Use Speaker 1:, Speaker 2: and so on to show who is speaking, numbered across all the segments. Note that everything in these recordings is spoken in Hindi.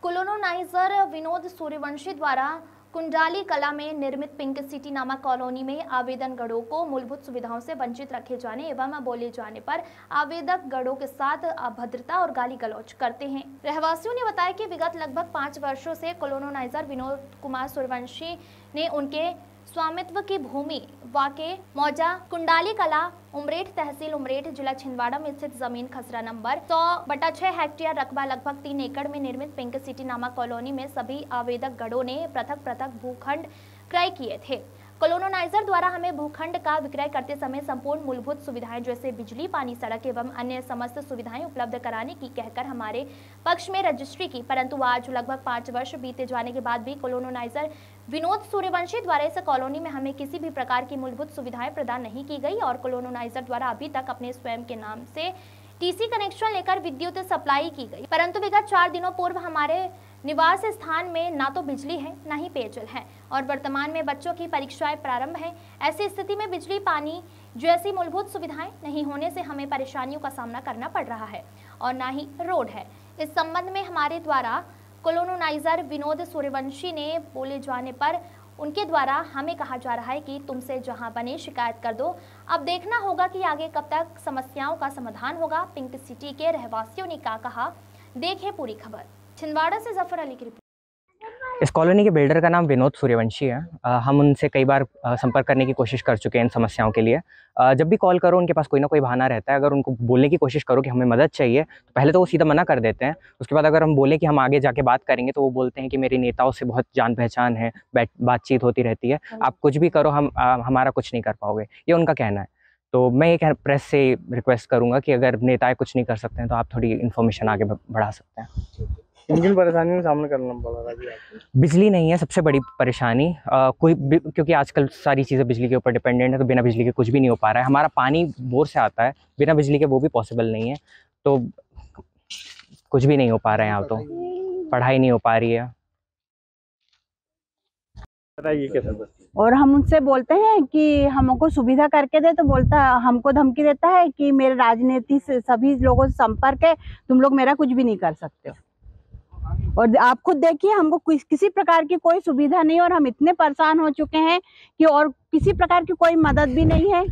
Speaker 1: कोलोनाइजर विनोद सूर्यवंशी द्वारा कुंडाली कला में निर्मित पिंक सिटी नामक कॉलोनी में आवेदनगढ़ों को मूलभूत सुविधाओं से वंचित रखे जाने एवं बोले जाने पर आवेदक गढ़ों के साथ अभद्रता और गाली गलौज करते हैं। रहवासियों ने बताया कि विगत लगभग 5 वर्षों से कोलोनाइजर विनोद कुमार सूर्यवंशी ने उनके स्वामित्व की भूमि वाके मौजा कुंडाली कला उमरेठ तहसील उमरेठ जिला छिंदवाड़ा में स्थित जमीन खसरा नंबर 100/6 हेक्टेयर रकबा लगभग 3 एकड़ में निर्मित पिंक सिटी नामक कॉलोनी में सभी आवेदक गढ़ों ने पृथक भूखंड क्रय किए थे। कोलोनाइजर द्वारा हमें भूखंड का विक्रय करते समय संपूर्ण मूलभूत सुविधाएं जैसे बिजली, पानी, सड़क एवं अन्य समस्त सुविधाएं उपलब्ध कराने की कहकर हमारे पक्ष में रजिस्ट्री की, परंतु आज लगभग 5 वर्ष बीते जाने के बाद भी कोलोनाइजर विनोद सूर्यवंशी द्वारा इस कॉलोनी में हमें किसी भी प्रकार की मूलभूत सुविधाएं प्रदान नहीं की गई और कोलोनाइजर द्वारा अभी तक अपने स्वयं के नाम से टीसी कनेक्शन लेकर विद्युत सप्लाई की गई, परंतु विगत 4 दिनों पूर्व हमारे निवास स्थान में ना तो बिजली है ना ही पेयजल है और वर्तमान में बच्चों की परीक्षाएं प्रारंभ है। ऐसी स्थिति में बिजली, पानी जैसी मूलभूत सुविधाएं नहीं होने से हमें परेशानियों का सामना करना पड़ रहा है और ना ही रोड है। इस संबंध में हमारे द्वारा कोलोनाइजर विनोद सूर्यवंशी ने बोले जाने पर उनके द्वारा हमें कहा जा रहा है कि तुमसे जहां बने शिकायत कर दो। अब देखना होगा कि आगे कब तक समस्याओं का समाधान होगा। पिंक सिटी के रहवासियों ने क्या कहा, देखें पूरी खबर। छिंदवाड़ा से जफर अली की रिपोर्ट।
Speaker 2: इस कॉलोनी के बिल्डर का नाम विनोद सूर्यवंशी है। हम उनसे कई बार संपर्क करने की कोशिश कर चुके हैं इन समस्याओं के लिए। जब भी कॉल करो उनके पास कोई ना कोई बहाना रहता है। अगर उनको बोलने की कोशिश करो कि हमें मदद चाहिए तो पहले तो वो सीधा मना कर देते हैं। उसके बाद अगर हम बोले कि हम आगे जाके बात करेंगे तो वो बोलते हैं कि मेरी नेताओं से बहुत जान पहचान है, बातचीत होती रहती है, आप कुछ भी करो हमारा कुछ नहीं कर पाओगे, ये उनका कहना है। तो मैं ये प्रेस से रिक्वेस्ट करूँगा कि अगर नेताएँ कुछ नहीं कर सकते हैं तो आप थोड़ी इन्फॉर्मेशन आगे बढ़ा सकते हैं।
Speaker 3: किन परेशानियों का सामना करना पड़ रहा है आपको?
Speaker 2: बिजली नहीं है सबसे बड़ी परेशानी। क्योंकि आजकल सारी चीज़ें बिजली के ऊपर डिपेंडेंट है, तो बिना बिजली के कुछ भी नहीं हो पा रहा है। हमारा पानी बोर से आता है, बिना बिजली के वो भी पॉसिबल नहीं है, तो कुछ भी नहीं हो पा रहा है यहाँ। तो पढ़ाई नहीं हो पा रही है।
Speaker 3: बताइए कैसे?
Speaker 4: और हम उनसे बोलते हैं कि हमको सुविधा करके दे, तो बोलता हमको धमकी देता है कि मेरे राजनीति से सभी लोगों से संपर्क है, तुम लोग मेरा कुछ भी नहीं कर सकते हो। और आप खुद देखिए, हमको किसी प्रकार की कोई सुविधा नहीं और हम इतने परेशान हो चुके हैं कि और किसी प्रकार की कोई मदद भी नहीं है।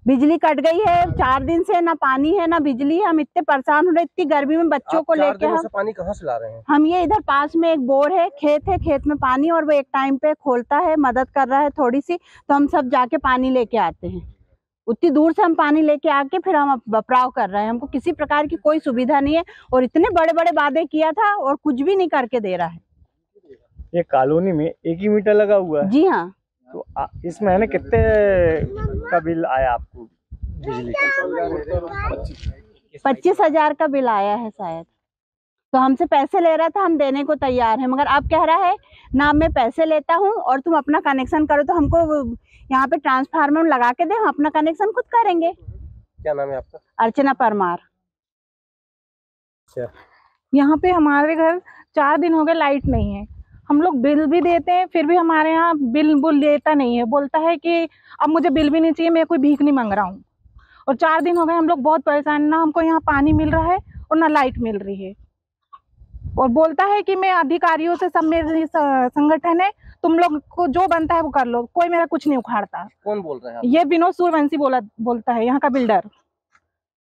Speaker 4: बिजली कट गई है 4 दिन से, ना पानी है ना बिजली है। हम इतने परेशान हो रहे, इतनी गर्मी में बच्चों को लेके। हम
Speaker 3: पानी कहाँ से ला रहे हैं?
Speaker 4: हम ये इधर पास में एक बोर है, खेत में पानी, और वो एक टाइम पे खोलता है, मदद कर रहा है थोड़ी सी, तो हम सब जाके पानी लेके आते हैं। उतनी दूर से हम पानी लेके आके फिर हम बपराव कर रहे हैं। हमको किसी प्रकार की कोई सुविधा नहीं है और इतने बड़े बड़े वादे किया था और कुछ भी नहीं करके दे रहा है।
Speaker 3: ये कॉलोनी में 1 ही मीटर लगा हुआ है?
Speaker 4: जी हाँ।
Speaker 3: तो इस महीने कितने का बिल आया आपको बिजली का?
Speaker 4: 25,000 का बिल आया है शायद। तो हमसे पैसे ले रहा था, हम देने को तैयार है, मगर अब कह रहा है ना मैं पैसे लेता हूँ और तुम अपना कनेक्शन करो, तो हमको यहाँ पे ट्रांसफार्मर लगा के दे, हम अपना कनेक्शन खुद करेंगे।
Speaker 3: क्या नाम है आपका?
Speaker 4: अर्चना परमार।
Speaker 5: यहाँ पे हमारे घर 4 दिन हो गए लाइट नहीं है। हम लोग बिल भी देते हैं, फिर भी हमारे यहाँ बिल देता नहीं है। बोलता है कि अब मुझे बिल भी नहीं चाहिए, मैं कोई भीख नहीं मांग रहा हूँ। और 4 दिन हो गए हम लोग बहुत परेशान, ना हमको यहाँ पानी मिल रहा है और ना लाइट मिल रही है। और बोलता है कि मैं अधिकारियों से, सब मेरे संगठन है, तुम लोग को जो बनता है वो कर लो, कोई मेरा कुछ नहीं उखाड़ता।
Speaker 3: कौन बोल रहे हैं?
Speaker 5: ये विनोद सूर्यवंशी बोलता है, यहाँ का बिल्डर।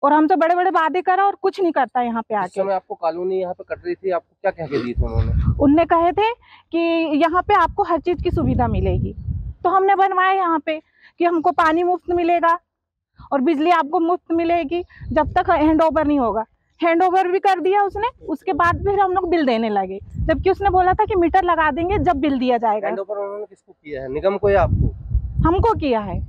Speaker 5: और हम तो बड़े बड़े वादे करा और कुछ नहीं करता यहाँ पे आके।
Speaker 3: समय आपको कॉलोनी यहाँ पे कट रही थी, आपको क्या कह के दी थी उन्होंने?
Speaker 5: उनने कहे थे कि यहाँ पे आपको हर चीज की सुविधा मिलेगी, तो हमने बनवाया यहाँ पे कि हमको पानी मुफ्त मिलेगा और बिजली आपको मुफ्त मिलेगी जब तक हैंड ओवर नहीं होगा। हैंड ओवर भी कर दिया उसने, उसके बाद फिर हम लोग बिल देने लगे, जबकि उसने बोला था कि मीटर लगा देंगे जब बिल दिया जाएगा।
Speaker 3: हैंड ओवर उन्होंने किसको किया है? निगम को या आपको?
Speaker 5: हमको किया है।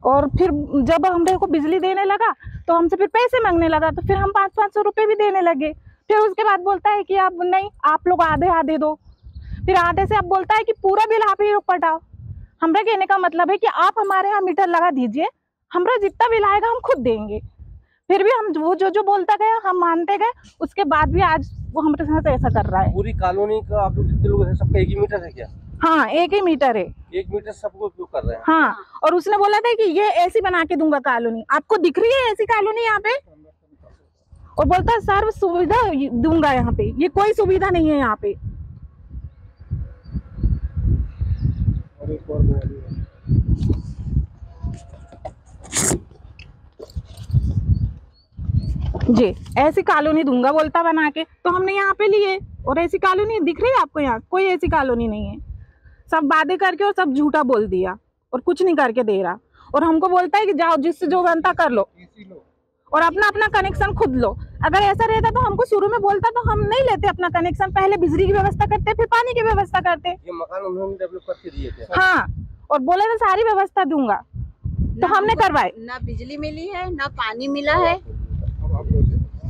Speaker 5: और फिर जब हमरे को बिजली देने लगा तो हमसे फिर पैसे मांगने लगा, तो फिर हम 500-500 रुपए भी देने लगे। फिर उसके बाद बोलता है कि अब नहीं, आप लोग आधे दो। फिर आधे से अब बोलता है कि पूरा बिल आप ही लोग पटाओ। हमरा कहने का मतलब है कि आप हमारे यहाँ मीटर लगा दीजिए, हमरा जितना बिल आएगा हम खुद देंगे। फिर भी हम वो जो बोलता गया हम मानते गए, उसके बाद भी आज वो हमारे साथ ऐसा कर रहा है।
Speaker 3: पूरी कॉलोनी का आप लोग कितने लोग हैं? सबका 1 ही मीटर है क्या?
Speaker 5: हाँ, 1 ही मीटर है।
Speaker 3: 1 मीटर सबको उपयोग कर रहे हैं?
Speaker 5: हाँ, और उसने बोला था कि ये ऐसी बना के दूंगा कॉलोनी, आपको दिख रही है ऐसी कॉलोनी यहाँ पे? और बोलता है सर्व सुविधा दूंगा यहाँ पे। ये कोई सुविधा नहीं है यहाँ पे। जी ऐसी कॉलोनी दूंगा बोलता बना के, तो हमने यहाँ पे लिए। और ऐसी कॉलोनी दिख रही है आपको? यहाँ कोई ऐसी कॉलोनी नहीं है। सब वादे करके और सब झूठा बोल दिया और कुछ नहीं करके दे रहा। और हमको बोलता है कि जाओ जिससे जो बनता कर लो और अपना अपना कनेक्शन खुद लो। अगर ऐसा रहता तो हमको शुरू में बोलता तो हम नहीं लेते अपना कनेक्शन, पहले बिजली की व्यवस्था करते फिर पानी की व्यवस्था करते।
Speaker 3: ये मकान उन्होंने डेवलप करके दिए थे।
Speaker 5: हाँ, और बोले तो सारी व्यवस्था दूंगा, तो हमने करवाए।
Speaker 4: ना बिजली मिली है, ना पानी मिला है,